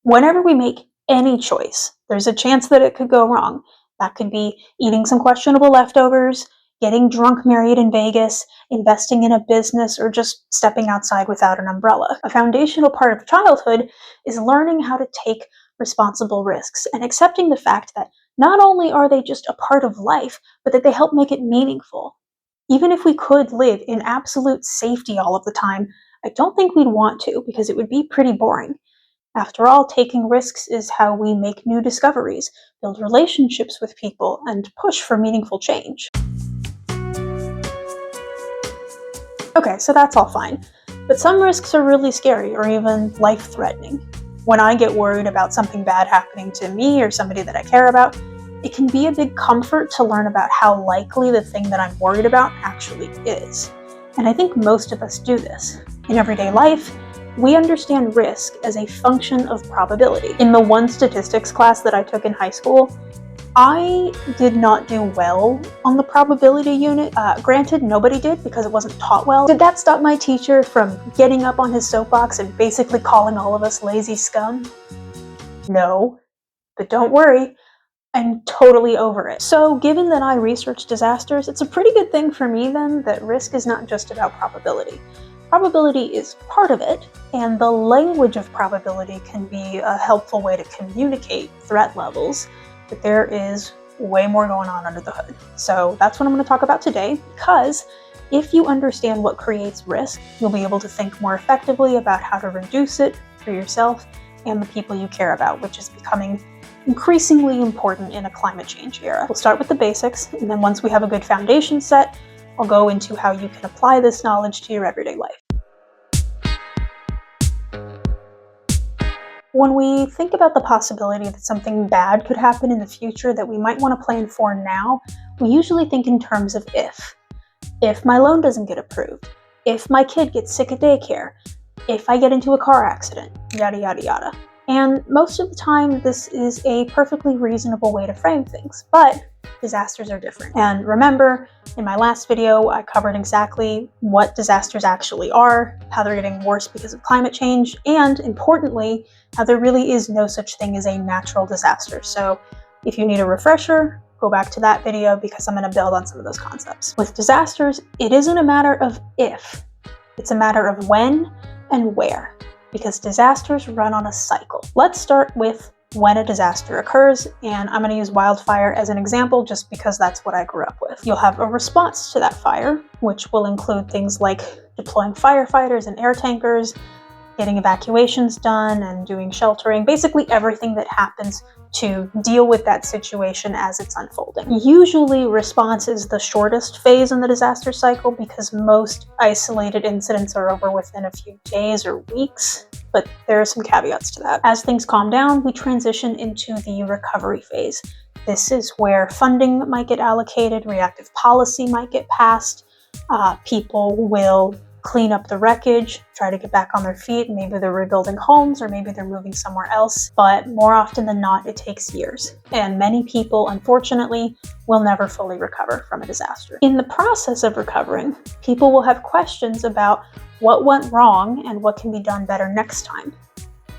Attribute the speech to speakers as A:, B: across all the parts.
A: Whenever we make any choice, there's a chance that it could go wrong. That could be eating some questionable leftovers, getting drunk married in Vegas, investing in a business, or just stepping outside without an umbrella. A foundational part of childhood is learning how to take responsible risks and accepting the fact that not only are they just a part of life, but that they help make it meaningful. Even if we could live in absolute safety all of the time, I don't think we'd want to, because it would be pretty boring. After all, taking risks is how we make new discoveries, build relationships with people, and push for meaningful change. Okay, so that's all fine, but some risks are really scary or even life-threatening. When I get worried about something bad happening to me or somebody that I care about, it can be a big comfort to learn about how likely the thing that I'm worried about actually is. And I think most of us do this. In everyday life, we understand risk as a function of probability. In the one statistics class that I took in high school, I did not do well on the probability unit. Granted, nobody did because it wasn't taught well. Did that stop my teacher from getting up on his soapbox and basically calling all of us lazy scum? No, but don't worry, I'm totally over it. So given that I research disasters, it's a pretty good thing for me then that risk is not just about probability. Probability is part of it, and the language of probability can be a helpful way to communicate threat levels, but there is way more going on under the hood. So that's what I'm going to talk about today, because if you understand what creates risk, you'll be able to think more effectively about how to reduce it for yourself and the people you care about, which is becoming increasingly important in a climate change era. We'll start with the basics, and then once we have a good foundation set, I'll go into how you can apply this knowledge to your everyday life. When we think about the possibility that something bad could happen in the future that we might want to plan for now, we usually think in terms of if. If my loan doesn't get approved, if my kid gets sick at daycare, if I get into a car accident, yada yada yada. And most of the time, this is a perfectly reasonable way to frame things, but disasters are different. And remember, in my last video, I covered exactly what disasters actually are, how they're getting worse because of climate change, and importantly, how there really is no such thing as a natural disaster. So if you need a refresher, go back to that video because I'm going to build on some of those concepts. With disasters, it isn't a matter of if, it's a matter of when and where, because disasters run on a cycle. Let's start with when a disaster occurs, and I'm going to use wildfire as an example just because that's what I grew up with. You'll have a response to that fire, which will include things like deploying firefighters and air tankers, getting evacuations done and doing sheltering, basically everything that happens to deal with that situation as it's unfolding. Usually response is the shortest phase in the disaster cycle because most isolated incidents are over within a few days or weeks, but there are some caveats to that. As things calm down, we transition into the recovery phase. This is where funding might get allocated, reactive policy might get passed, people will clean up the wreckage, try to get back on their feet. Maybe they're rebuilding homes or maybe they're moving somewhere else. But more often than not, it takes years. And many people, unfortunately, will never fully recover from a disaster. In the process of recovering, people will have questions about what went wrong and what can be done better next time.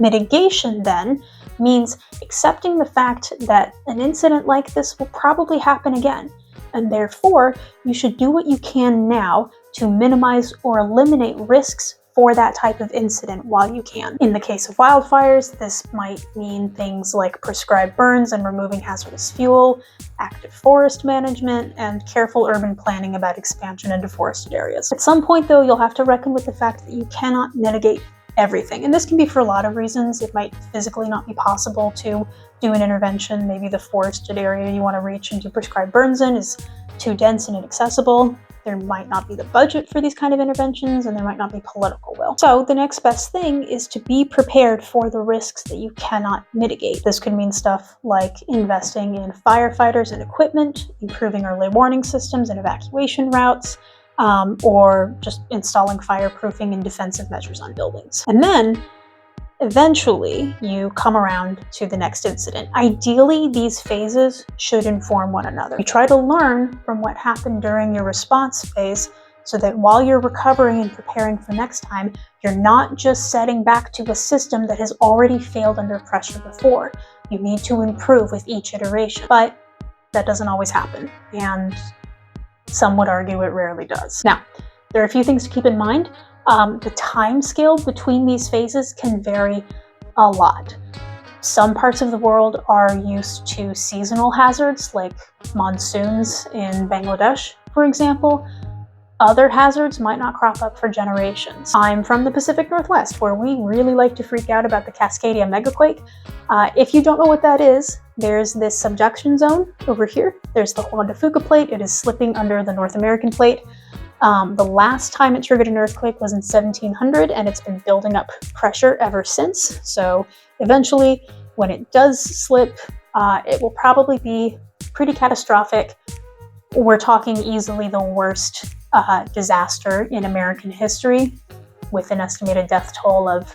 A: Mitigation, then, means accepting the fact that an incident like this will probably happen again. And therefore, you should do what you can now to minimize or eliminate risks for that type of incident while you can. In the case of wildfires, this might mean things like prescribed burns and removing hazardous fuel, active forest management, and careful urban planning about expansion into forested areas. At some point, though, you'll have to reckon with the fact that you cannot mitigate everything. And this can be for a lot of reasons. It might physically not be possible to do an intervention. Maybe the forested area you want to reach and do prescribed burns in is too dense and inaccessible. There might not be the budget for these kind of interventions, and there might not be political will. So the next best thing is to be prepared for the risks that you cannot mitigate. This could mean stuff like investing in firefighters and equipment, improving early warning systems and evacuation routes, or just installing fireproofing and defensive measures on buildings. And then eventually, you come around to the next incident. Ideally, these phases should inform one another. You try to learn from what happened during your response phase so that while you're recovering and preparing for next time, you're not just setting back to a system that has already failed under pressure before. You need to improve with each iteration. But that doesn't always happen, and some would argue it rarely does. Now, there are a few things to keep in mind. The time scale between these phases can vary a lot. Some parts of the world are used to seasonal hazards, like monsoons in Bangladesh, for example. Other hazards might not crop up for generations. I'm from the Pacific Northwest, where we really like to freak out about the Cascadia megaquake. If you don't know what that is, there's this subduction zone over here. There's the Juan de Fuca plate. It is slipping under the North American plate. The last time it triggered an earthquake was in 1700, and it's been building up pressure ever since. So eventually, when it does slip, it will probably be pretty catastrophic. We're talking easily the worst disaster in American history, with an estimated death toll of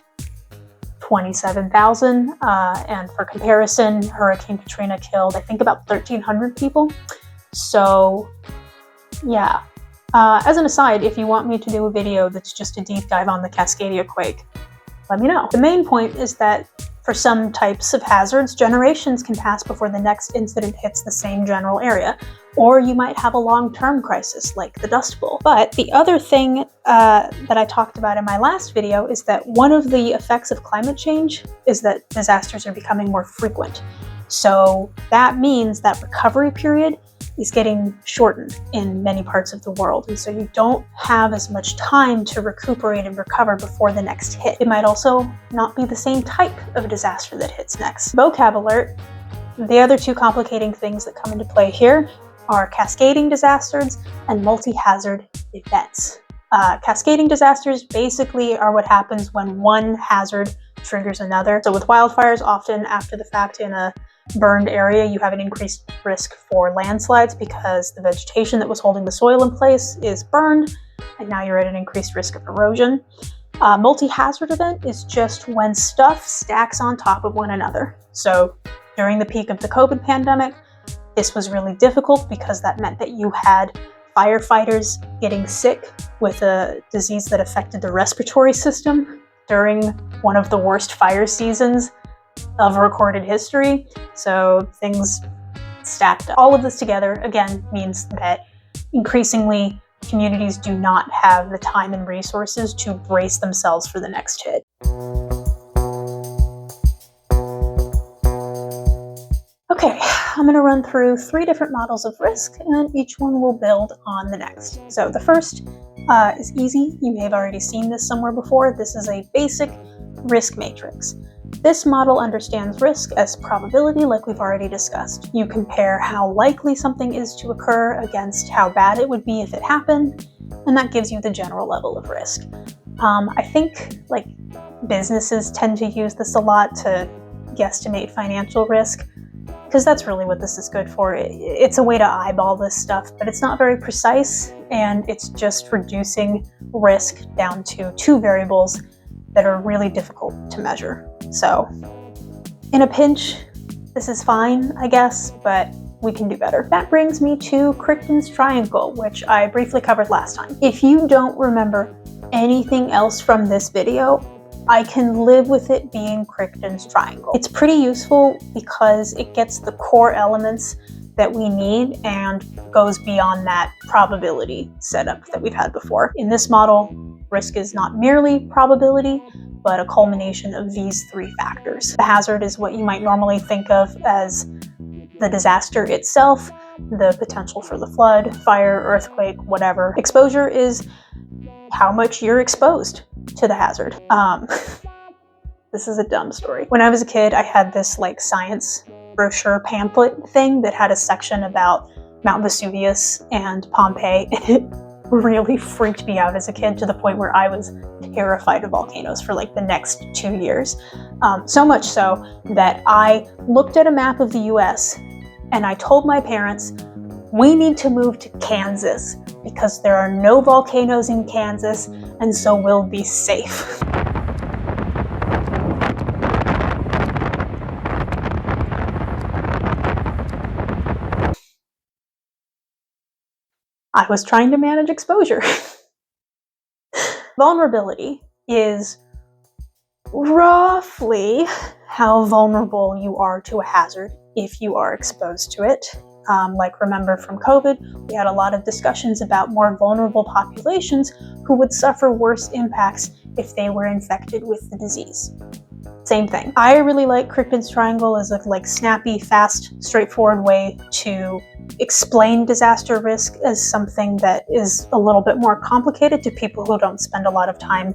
A: 27,000. And for comparison, Hurricane Katrina killed, I think, about 1,300 people. So, yeah. As an aside, if you want me to do a video that's just a deep dive on the Cascadia quake, let me know. The main point is that for some types of hazards, generations can pass before the next incident hits the same general area, or you might have a long-term crisis like the Dust Bowl. But the other thing that I talked about in my last video is that one of the effects of climate change is that disasters are becoming more frequent. So that means that recovery period is getting shortened in many parts of the world, and so you don't have as much time to recuperate and recover before the next hit. It might also not be the same type of disaster that hits next. Vocab alert: the other two complicating things that come into play here are cascading disasters and multi-hazard events. Cascading disasters basically are what happens when one hazard triggers another. So with wildfires, often after the fact in a burned area, you have an increased risk for landslides because the vegetation that was holding the soil in place is burned, and now you're at an increased risk of erosion. Multi-hazard event is just when stuff stacks on top of one another. So during the peak of the COVID pandemic, this was really difficult because that meant that you had firefighters getting sick with a disease that affected the respiratory system during one of the worst fire seasons of recorded history. So things stacked up. All of this together, again, means that increasingly communities do not have the time and resources to brace themselves for the next hit. Okay, I'm going to run through 3 different models of risk, and each one will build on the next. So the first is easy. You may have already seen this somewhere before. This is a basic risk matrix. This model understands risk as probability, like we've already discussed. You compare how likely something is to occur against how bad it would be if it happened, and that gives you the general level of risk. I think businesses tend to use this a lot to guesstimate financial risk, because that's really what this is good for. It's a way to eyeball this stuff, but it's not very precise, and it's just reducing risk down to 2 variables that are really difficult to measure. So in a pinch, this is fine, I guess, but we can do better. That brings me to Crichton's triangle, which I briefly covered last time. If you don't remember anything else from this video, I can live with it being Crichton's triangle. It's pretty useful because it gets the core elements that we need and goes beyond that probability setup that we've had before. In this model, risk is not merely probability, but a culmination of these 3 factors. The hazard is what you might normally think of as the disaster itself, the potential for the flood, fire, earthquake, whatever. Exposure is how much you're exposed to the hazard. This is a dumb story. When I was a kid, I had this science brochure pamphlet thing that had a section about Mount Vesuvius and Pompeii, and it really freaked me out as a kid to the point where I was terrified of volcanoes for the next 2 years. So much so that I looked at a map of the US and I told my parents, we need to move to Kansas because there are no volcanoes in Kansas, and so we'll be safe. I was trying to manage exposure. Vulnerability is roughly how vulnerable you are to a hazard if you are exposed to it. Like remember from COVID, we had a lot of discussions about more vulnerable populations who would suffer worse impacts if they were infected with the disease. Same thing. I really like Crickman's triangle as a snappy, fast, straightforward way to explain disaster risk as something that is a little bit more complicated to people who don't spend a lot of time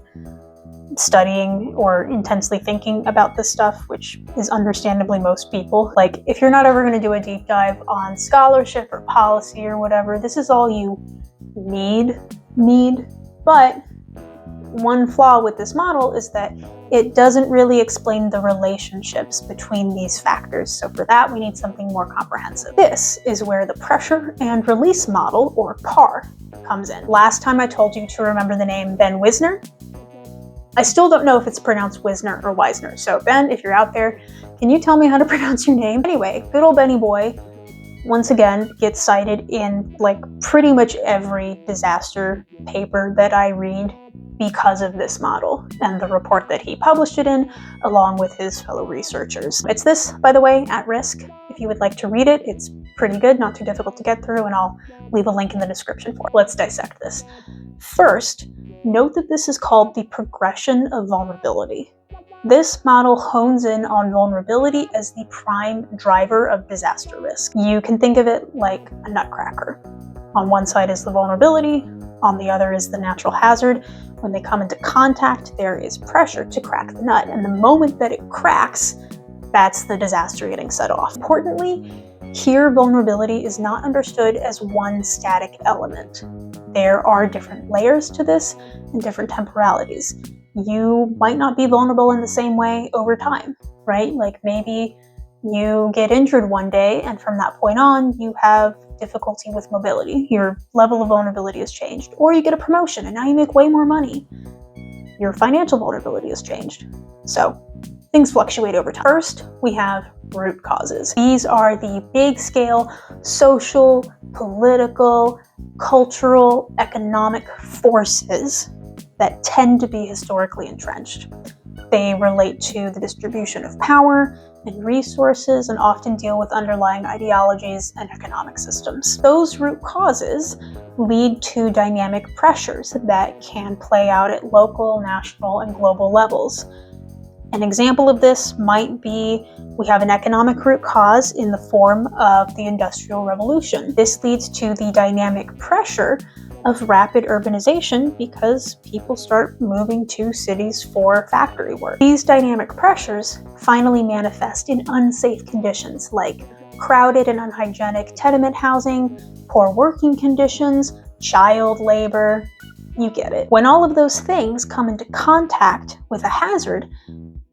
A: studying or intensely thinking about this stuff, which is understandably most people. Like, if you're not ever going to do a deep dive on scholarship or policy or whatever, this is all you need. But one flaw with this model is that it doesn't really explain the relationships between these factors. So for that, we need something more comprehensive. This is where the pressure and release model, or PAR, comes in. Last time I told you to remember the name Ben Wisner. I still don't know if it's pronounced Wisner or Wisner. So Ben, if you're out there, can you tell me how to pronounce your name? Anyway, good old Benny boy, once again, gets cited in pretty much every disaster paper that I read because of this model and the report that he published it in, along with his fellow researchers. It's this, by the way, at risk. If you would like to read it, it's pretty good, not too difficult to get through, and I'll leave a link in the description for it. Let's dissect this. First, note that this is called the progression of vulnerability. This model hones in on vulnerability as the prime driver of disaster risk. You can think of it like a nutcracker. On one side is the vulnerability, on the other is the natural hazard. When they come into contact, there is pressure to crack the nut, and the moment that it cracks, that's the disaster getting set off. Importantly, here vulnerability is not understood as one static element. There are different layers to this and different temporalities. You might not be vulnerable in the same way over time, right? Like maybe you get injured one day and from that point on, you have difficulty with mobility. Your level of vulnerability has changed. Or you get a promotion and now you make way more money. Your financial vulnerability has changed. So things fluctuate over time. First, we have root causes. These are the big scale social, political, cultural, economic forces that tend to be historically entrenched. They relate to the distribution of power and resources and often deal with underlying ideologies and economic systems. Those root causes lead to dynamic pressures that can play out at local, national, and global levels. An example of this might be we have an economic root cause in the form of the Industrial Revolution. This leads to the dynamic pressure of rapid urbanization because people start moving to cities for factory work. These dynamic pressures finally manifest in unsafe conditions like crowded and unhygienic tenement housing, poor working conditions, child labor. You get it. When all of those things come into contact with a hazard,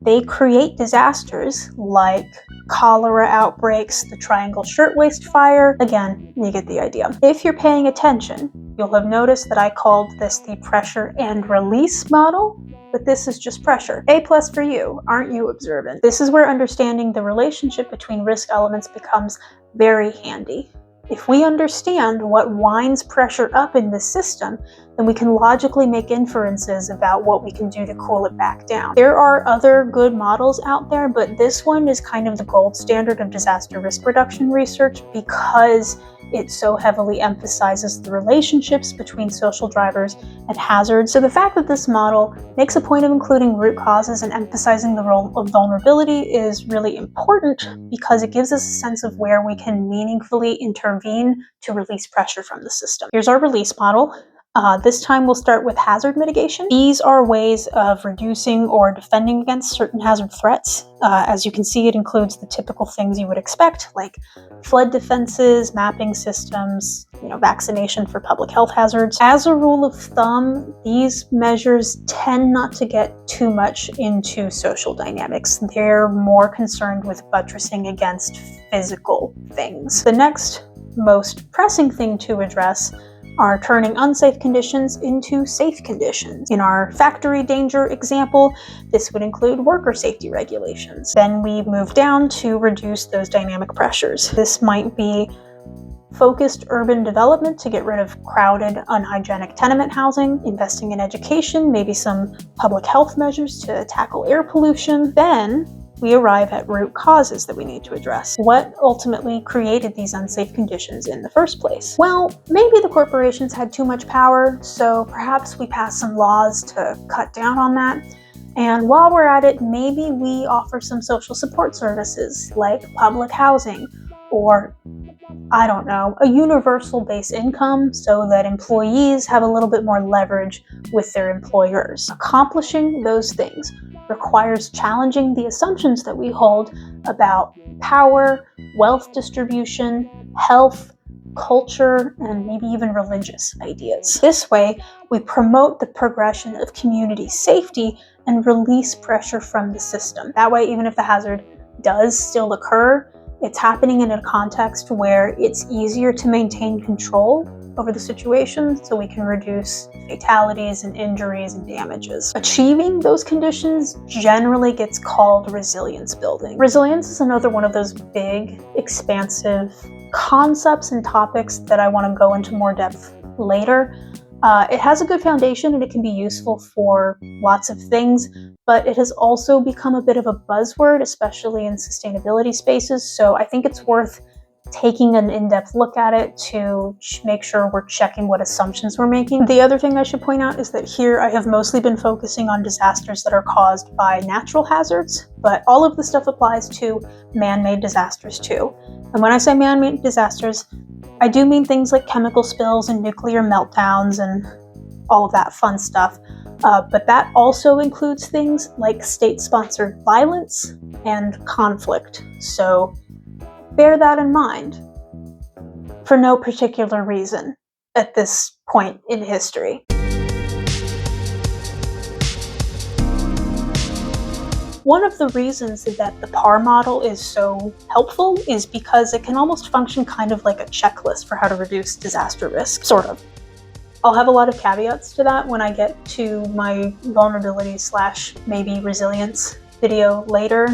A: they create disasters like cholera outbreaks, the Triangle Shirtwaist Fire. Again, you get the idea. If you're paying attention, you'll have noticed that I called this the pressure and release model, but this is just pressure. A+ for you, aren't you observant? This is where understanding the relationship between risk elements becomes very handy. If we understand what winds pressure up in the system, then we can logically make inferences about what we can do to cool it back down. There are other good models out there, but this one is kind of the gold standard of disaster risk reduction research because it so heavily emphasizes the relationships between social drivers and hazards. So the fact that this model makes a point of including root causes and emphasizing the role of vulnerability is really important because it gives us a sense of where we can meaningfully intervene to release pressure from the system. Here's our release model. This time we'll start with hazard mitigation. These are ways of reducing or defending against certain hazard threats. As you can see, it includes the typical things you would expect, like flood defenses, mapping systems, vaccination for public health hazards. As a rule of thumb, these measures tend not to get too much into social dynamics. They're more concerned with buttressing against physical things. The next most pressing thing to address are turning unsafe conditions into safe conditions. In our factory danger example, this would include worker safety regulations. Then we move down to reduce those dynamic pressures. This might be focused urban development to get rid of crowded, unhygienic tenement housing, investing in education, maybe some public health measures to tackle air pollution. Then we arrive at root causes that we need to address. What ultimately created these unsafe conditions in the first place? Well, maybe the corporations had too much power, so perhaps we pass some laws to cut down on that. And while we're at it, maybe we offer some social support services like public housing, or, I don't know, a universal base income so that employees have a little bit more leverage with their employers. Accomplishing those things requires challenging the assumptions that we hold about power, wealth distribution, health, culture, and maybe even religious ideas. This way, we promote the progression of community safety and release pressure from the system. That way, even if the hazard does still occur, it's happening in a context where it's easier to maintain control over the situation so we can reduce fatalities and injuries and damages. Achieving those conditions generally gets called resilience building. Resilience is another one of those big, expansive concepts and topics that I want to go into more depth later. It has a good foundation and it can be useful for lots of things, but it has also become a bit of a buzzword, especially in sustainability spaces. So I think it's worth taking an in-depth look at it to make sure we're checking what assumptions we're making. The other thing I should point out is that here I have mostly been focusing on disasters that are caused by natural hazards, but all of the stuff applies to man-made disasters too. And when I say man-made disasters, I do mean things like chemical spills and nuclear meltdowns and all of that fun stuff. But that also includes things like state-sponsored violence and conflict. So bear that in mind for no particular reason at this point in history. One of the reasons that the PAR model is so helpful is because it can almost function kind of like a checklist for how to reduce disaster risk, sort of. I'll have a lot of caveats to that when I get to my vulnerability / maybe resilience video later,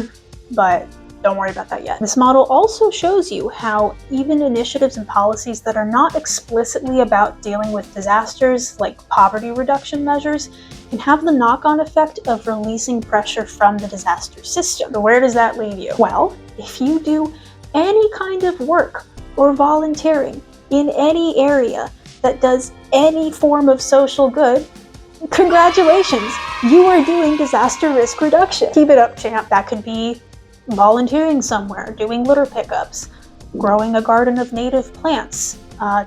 A: but don't worry about that yet. This model also shows you how even initiatives and policies that are not explicitly about dealing with disasters, like poverty reduction measures, can have the knock-on effect of releasing pressure from the disaster system. So where does that leave you? Well, if you do any kind of work or volunteering in any area that does any form of social good, congratulations, you are doing disaster risk reduction. Keep it up, champ. That could be volunteering somewhere, doing litter pickups, growing a garden of native plants,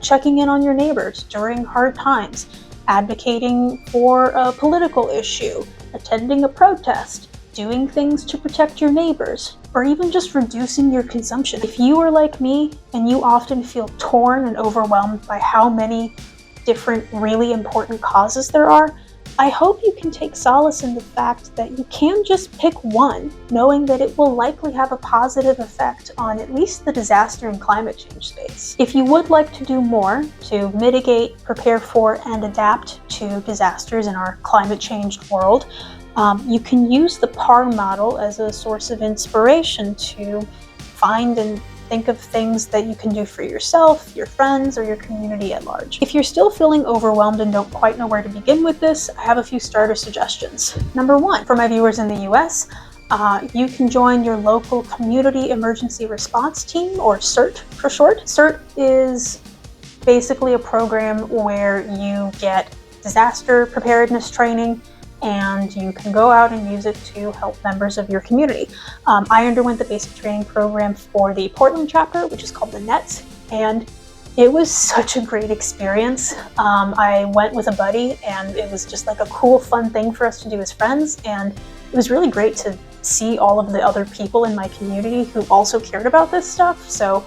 A: checking in on your neighbors during hard times, advocating for a political issue, attending a protest, doing things to protect your neighbors, or even just reducing your consumption. If you are like me and you often feel torn and overwhelmed by how many different really important causes there are, I hope you can take solace in the fact that you can just pick one, knowing that it will likely have a positive effect on at least the disaster and climate change space. If you would like to do more to mitigate, prepare for, and adapt to disasters in our climate-changed world, you can use the PAR model as a source of inspiration to find and think of things that you can do for yourself, your friends, or your community at large. If you're still feeling overwhelmed and don't quite know where to begin with this, I have a few starter suggestions. Number one, for my viewers in the US, you can join your local community emergency response team, or CERT for short. CERT is basically a program where you get disaster preparedness training and you can go out and use it to help members of your community. I underwent the basic training program for the Portland chapter, which is called the NETS, and it was such a great experience. I went with a buddy and it was just like a cool, fun thing for us to do as friends, and it was really great to see all of the other people in my community who also cared about this stuff. So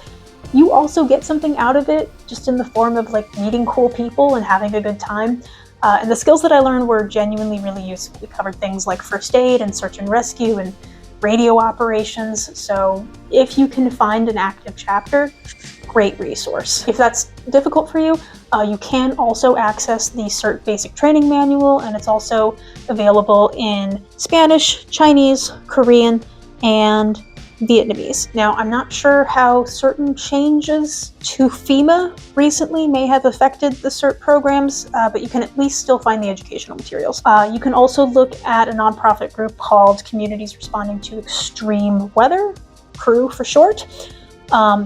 A: you also get something out of it, just in the form of like meeting cool people and having a good time. And the skills that I learned were genuinely really useful. We covered things like first aid and search and rescue and radio operations. So if you can find an active chapter, great resource. If that's difficult for you, you can also access the CERT Basic Training Manual, and it's also available in Spanish, Chinese, Korean, and Vietnamese. Now, I'm not sure how certain changes to FEMA recently may have affected the CERT programs, but you can at least still find the educational materials. You can also look at a nonprofit group called Communities Responding to Extreme Weather, CREW for short.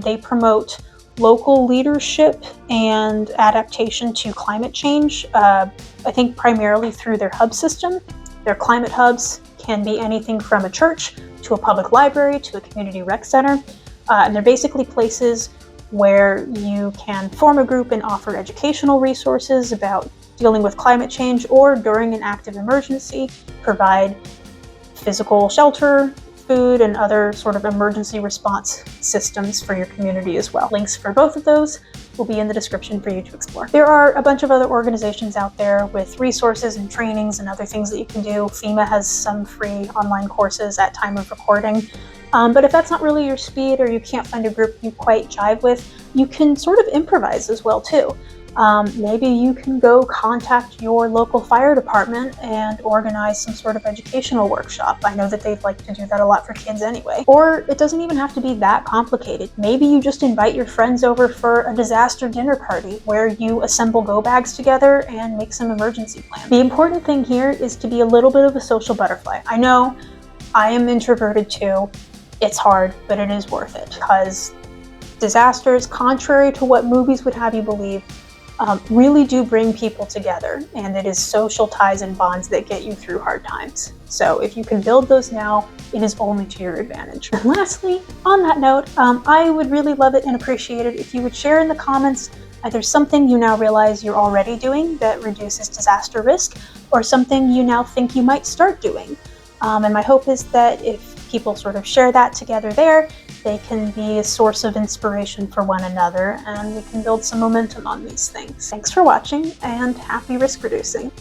A: They promote local leadership and adaptation to climate change, I think primarily through their hub system. Their climate hubs can be anything from a church to a public library to a community rec center, and they're basically places where you can form a group and offer educational resources about dealing with climate change, or during an active emergency, provide physical shelter, food, and other sort of emergency response systems for your community as well. Links for both of those will be in the description for you to explore. There are a bunch of other organizations out there with resources and trainings and other things that you can do. FEMA has some free online courses at time of recording. But if that's not really your speed, or you can't find a group you quite jive with, you can sort of improvise as well too. Maybe you can go contact your local fire department and organize some sort of educational workshop. I know that they'd like to do that a lot for kids anyway. Or it doesn't even have to be that complicated. Maybe you just invite your friends over for a disaster dinner party where you assemble go bags together and make some emergency plans. The important thing here is to be a little bit of a social butterfly. I know I am introverted too. It's hard, but it is worth it, because disasters, contrary to what movies would have you believe, really do bring people together, and it is social ties and bonds that get you through hard times. So if you can build those now, it is only to your advantage. And lastly, on that note, I would really love it and appreciate it if you would share in the comments either something you now realize you're already doing that reduces disaster risk, or something you now think you might start doing. And my hope is that if people sort of share that together there, they can be a source of inspiration for one another, and we can build some momentum on these things. Thanks for watching, and happy risk reducing.